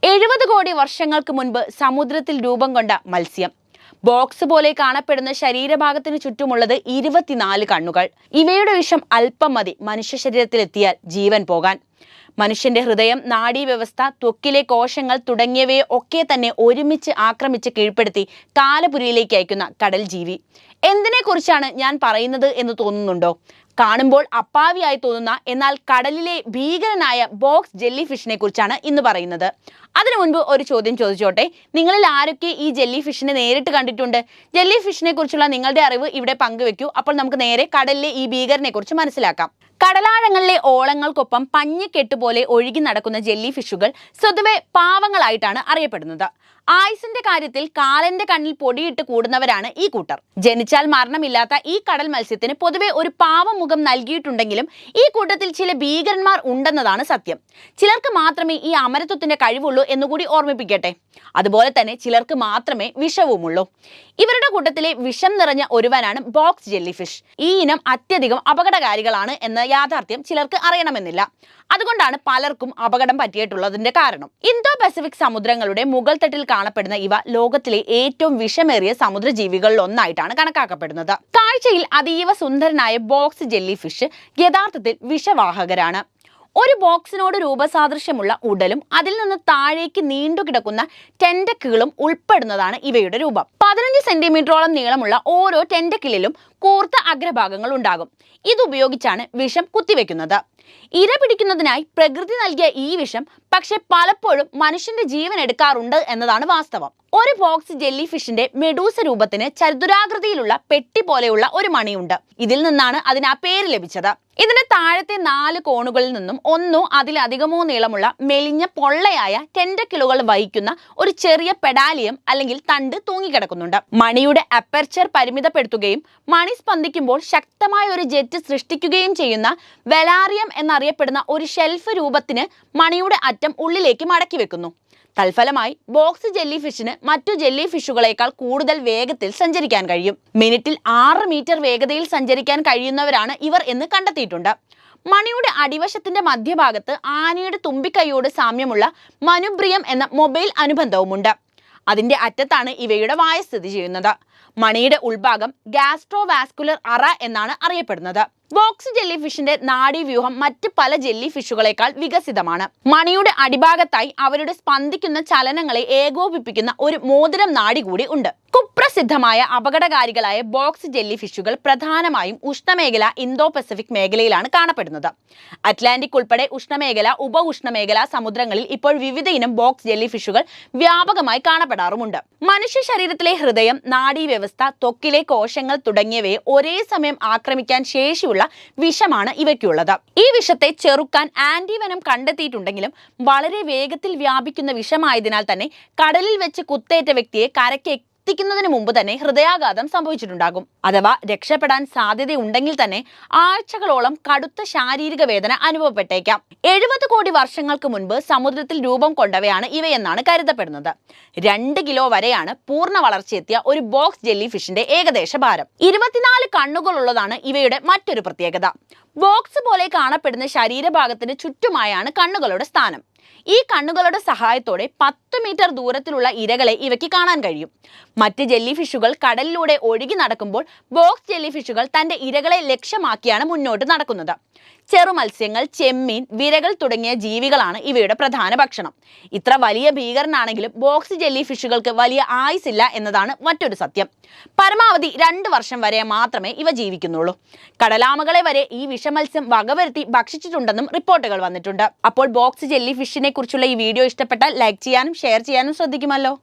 70 കോടി വർഷങ്ങൾക്ക് മുൻപ് സമുദ്രത്തിൽ രൂപം കൊണ്ട മത്സ്യം. ബോക്സ് പോലെ കാണപ്പെടുന്ന ശരീരഭാഗത്തിന് ചുറ്റുമുള്ളത് 24 കണ്ണുകൾ. ഇവയുടെ വിഷം അല്പം മതി മനുഷ്യ ശരീരത്തിലെത്തിയാൽ ജീവൻ പോകാൻ. മനുഷ്യന്റെ ഹൃദയം, നാഡീവ്യവസ്ഥ, ത്വക്കിലെ കോശങ്ങൾ തുടങ്ങിയവയെ ഒക്കെ തന്നെ ഒരുമിച്ച് ആക്രമിച്ച് കീഴ്പ്പെടുത്തി കാലപുരിയിലേക്ക് അയക്കുന്ന കടൽ ജീവി. എന്തിനെക്കുറിച്ചാണ് ഞാൻ പറയുന്നത് എന്ന് തോന്നുന്നുണ്ടോ? കാണുമ്പോൾ അപ്പാവിയായി തോന്നുന്ന എന്നാൽ കടലിലെ ഭീകരനായ ബോക്സ് ജെല്ലി ഫിഷിനെ കുറിച്ചാണ് ഇന്ന് പറയുന്നത്. അതിനു മുൻപ് ഒരു ചോദ്യം ചോദിച്ചോട്ടെ. നിങ്ങളിൽ ആരൊക്കെ ഈ ജെല്ലി ഫിഷിനെ നേരിട്ട് കണ്ടിട്ടുണ്ട്? ജെല്ലി ഫിഷിനെ കുറിച്ചുള്ള നിങ്ങളുടെ അറിവ് ഇവിടെ പങ്കുവെക്കൂ. അപ്പോൾ നമുക്ക് നേരെ കടലിലെ ഈ ഭീകരനെ കുറിച്ച് മനസ്സിലാക്കാം. കടലാഴങ്ങളിലെ ഓളങ്ങൾക്കൊപ്പം പഞ്ഞിക്കെട്ടുപോലെ ഒഴുകി നടക്കുന്ന ജെല്ലി ഫിഷുകൾ സ്വതവേ പാവങ്ങളായിട്ടാണ് അറിയപ്പെടുന്നത്. ആയുസിന്റെ കാര്യത്തിൽ കാലന്റെ കണ്ണിൽ പൊടിയിട്ട് കൂടുന്നവരാണ് ഈ കൂട്ടർ. ജനിച്ചാൽ മരണമില്ലാത്ത ഈ കടൽ മത്സ്യത്തിന് പൊതുവെ ഒരു പാവം മുഖം നൽകിയിട്ടുണ്ടെങ്കിലും ഈ കൂട്ടത്തിൽ ചില ഭീകരന്മാർ ഉണ്ടെന്നതാണ് സത്യം. ചിലർക്ക് മാത്രമേ ഈ അമരത്വത്തിന്റെ കഴിവുള്ളൂ എന്നുകൂടി ഓർമ്മിപ്പിക്കട്ടെ. അതുപോലെ തന്നെ ചിലർക്ക് മാത്രമേ വിഷവുമുള്ളൂ. ഇവരുടെ കൂട്ടത്തിലെ വിഷം നിറഞ്ഞ ഒരുവനാണ് ബോക്സ് ജെല്ലി ഫിഷ്. ഈ ഇനം അത്യധികം അപകടകാരികളാണ് എന്ന യാഥാർത്ഥ്യം ചിലർക്ക് അറിയണമെന്നില്ല. അതുകൊണ്ടാണ് പലർക്കും അപകടം പറ്റിയിട്ടുള്ളതിന്റെ കാരണം. ഇന്തോ പസഫിക് സമുദ്രങ്ങളുടെ മുകൾ തട്ടിൽ കാണപ്പെടുന്ന ഇവ ലോകത്തിലെ ഏറ്റവും വിഷമേറിയ സമുദ്രജീവികളിൽ ഒന്നായിട്ടാണ് കണക്കാക്കപ്പെടുന്നത്. കാഴ്ചയിൽ അതീവ സുന്ദരനായ ബോക്സ് ജെല്ലി ഫിഷ് യഥാർത്ഥത്തിൽ വിഷവാഹകരാണ്. ഒരു ബോക്സിനോട് രൂപസാദൃശ്യമുള്ള ഉടലും അതിൽ നിന്ന് താഴേക്ക് നീണ്ടുകിടക്കുന്ന ടെന്റക്കിളും ഉൾപ്പെടുന്നതാണ് ഇവയുടെ രൂപം. 15 സെന്റിമീറ്ററോളം നീളമുള്ള ഓരോ ടെന്റക്കിളിലും കൂർത്ത അഗ്രഭാഗങ്ങൾ ഉണ്ടാകും. ഇതുപയോഗിച്ചാണ് വിഷം കുത്തിവെക്കുന്നത്. ഇര പിടിക്കുന്നതിനായി പ്രകൃതി നൽകിയ ഈ വിഷം പക്ഷെ പലപ്പോഴും മനുഷ്യന്റെ ജീവൻ എടുക്കാറുണ്ട് എന്നതാണ് വാസ്തവം. ഒരു ബോക്സ് ജെല്ലി ഫിഷിന്റെ മെഡൂസ രൂപത്തിന് ചതുരാകൃതിയിലുള്ള പെട്ടി പോലെയുള്ള ഒരു മണിയുണ്ട്. ഇതിൽ നിന്നാണ് അതിന് ആ പേര് ലഭിച്ചത്. ഇതിന്റെ താഴത്തെ 4 കോണുകളിൽ നിന്നും ഒന്നോ അതിലധികമോ നീളമുള്ള മെലിഞ്ഞ പൊള്ളയായ ടെന്റക്കിളുകൾ വഹിക്കുന്ന ഒരു ചെറിയ പെഡാലിയം അല്ലെങ്കിൽ തണ്ട് തൂങ്ങിക്കിടക്കുന്നുണ്ട്. മണിയുടെ അപ്പർച്ചർ പരിമിതപ്പെടുത്തുകയും മണി സ്പന്ദിക്കുമ്പോൾ ശക്തമായ ഒരു ജെറ്റ് സൃഷ്ടിക്കുകയും ചെയ്യുന്ന വെലാറിയം എന്നറിയപ്പെടുന്ന ഒരു ഷെൽഫ് രൂപത്തിന് മണിയുടെ അറ്റം ഉള്ളിലേക്ക് മടക്കി വെക്കുന്നു. തൽഫലമായി ബോക്സ് ജെല്ലി ഫിഷിന് മറ്റു ജെല്ലി ഫിഷുകളേക്കാൾ കൂടുതൽ വേഗത്തിൽ സഞ്ചരിക്കാൻ കഴിയും. മിനിറ്റിൽ 6 മീറ്റർ വേഗതയിൽ സഞ്ചരിക്കാൻ കഴിയുന്നവരാണ് ഇവർ എന്ന് കണ്ടെത്തിയിട്ടുണ്ട്. മണിയുടെ അടിവശത്തിന്റെ മധ്യഭാഗത്ത് ആനയുടെ തുമ്പിക്കൈയോട് സാമ്യമുള്ള മനുബ്രിയം എന്ന മൊബൈൽ അനുബന്ധവുമുണ്ട്. അതിന്റെ അറ്റത്താണ് ഇവയുടെ വായ സ്ഥിതി ചെയ്യുന്നത്. മണിയുടെ ഉൾഭാഗം ഗാസ്ട്രോവാസ്കുലർ അറ എന്നാണ് അറിയപ്പെടുന്നത്. ബോക്സ് ജെല്ലി ഫിഷിന്റെ നാഡീവ്യൂഹം മറ്റ് പല ജെല്ലി ഫിഷുകളേക്കാൾ വികസിതമാണ്. മണിയുടെ അടിഭാഗത്തായി അവരുടെ സ്പന്ദിക്കുന്ന ചലനങ്ങളെ ഏകോപിപ്പിക്കുന്ന ഒരു മോതിരം നാഡി കൂടി ഉണ്ട്. കുപ്രസിദ്ധമായ അപകടകാരികളായ ബോക്സ് ജെല്ലി ഫിഷുകൾ പ്രധാനമായും ഉഷ്ണമേഖല, ഇന്തോ പസഫിക് മേഖലയിലാണ് കാണപ്പെടുന്നത്. അറ്റ്ലാന്റിക് ഉൾപ്പെടെ ഉഷ്ണമേഖല, ഉപ ഉഷ്ണമേഖല സമുദ്രങ്ങളിൽ ഇപ്പോൾ വിവിധ ഇനം ബോക്സ് ജെല്ലി ഫിഷുകൾ വ്യാപകമായി കാണപ്പെടാറുമുണ്ട്. മനുഷ്യ ശരീരത്തിലെ ഹൃദയം, നാഡീവ്യവസ്ഥ, ത്വക്കിലെ കോശങ്ങൾ തുടങ്ങിയവയെ ഒരേ സമയം ആക്രമിക്കാൻ ശേഷിയുള്ള വിഷമാണ് ഇവയ്ക്കുള്ളത്. ഈ വിഷത്തെ ചെറുക്കാൻ ആന്റിവെനം കണ്ടെത്തിയിട്ടുണ്ടെങ്കിലും വളരെ വേഗത്തിൽ വ്യാപിക്കുന്ന വിഷമായതിനാൽ തന്നെ കടലിൽ വെച്ച് കുത്തേറ്റ വ്യക്തിയെ കരയ്ക്ക് എത്തിക്കുന്നതിന് മുമ്പ് തന്നെ ഹൃദയാഘാതം സംഭവിച്ചിട്ടുണ്ടാകും. അഥവാ രക്ഷപ്പെടാൻ സാധ്യതയുണ്ടെങ്കിൽ തന്നെ ആഴ്ചകളോളം കടുത്ത ശാരീരിക വേദന അനുഭവപ്പെട്ടേക്കാം. 70 കോടി വർഷങ്ങൾക്ക് മുൻപ് സമുദ്രത്തിൽ രൂപം കൊണ്ടവയാണ് ഇവയെന്നാണ് കരുതപ്പെടുന്നത്. 2 കിലോ വരെയാണ് പൂർണ്ണ വളർച്ചയെത്തിയ ഒരു ബോക്സ് ജെല്ലി ഫിഷിന്റെ ഏകദേശ ഭാരം. 24 കണ്ണുകളുള്ളതാണ് ഇവയുടെ മറ്റൊരു പ്രത്യേകത. ബോക്സ് പോലെ കാണപ്പെടുന്ന ശരീരഭാഗത്തിന് ചുറ്റുമായാണ് കണ്ണുകളുടെ സ്ഥാനം. ഈ കണ്ണുകളുടെ സഹായത്തോടെ 10 മീറ്റർ ദൂരത്തിലുള്ള ഇരകളെ ഇവയ്ക്ക് കാണാൻ കഴിയും. മറ്റ് ജെല്ലി ഫിഷുകൾ കടലിലൂടെ ഒഴുകി നടക്കുമ്പോൾ ബോക്സ് ജെല്ലി ഫിഷുകൾ തന്റെ ഇരകളെ ലക്ഷ്യമാക്കിയാണ് മുന്നോട്ട് നടക്കുന്നത്. ചെറു മത്സ്യങ്ങൾ, ചെമ്മീൻ, വിരകൾ തുടങ്ങിയ ജീവികളാണ് ഇവയുടെ പ്രധാന ഭക്ഷണം. ഇത്ര വലിയ ഭീകരനാണെങ്കിലും ബോക്സ് ജെല്ലി ഫിഷുകൾക്ക് വലിയ ആയുസില്ല എന്നതാണ് മറ്റൊരു സത്യം. പരമാവധി 2 വർഷം വരെ മാത്രമേ ഇവ ജീവിക്കുന്നുള്ളൂ. കടലാമകളെ വരെ ഈ വിഷമത്സ്യം വകവരുത്തി ഭക്ഷിച്ചിട്ടുണ്ടെന്നും റിപ്പോർട്ടുകൾ വന്നിട്ടുണ്ട്. അപ്പോൾ ബോക്സ് ജെല്ലി ഫിഷിനെ കുറിച്ചുള്ള ഈ വീഡിയോ ഇഷ്ടപ്പെട്ടാൽ ലൈക്ക് ചെയ്യാനും ഷെയർ ചെയ്യാനും ശ്രദ്ധിക്കുമല്ലോ.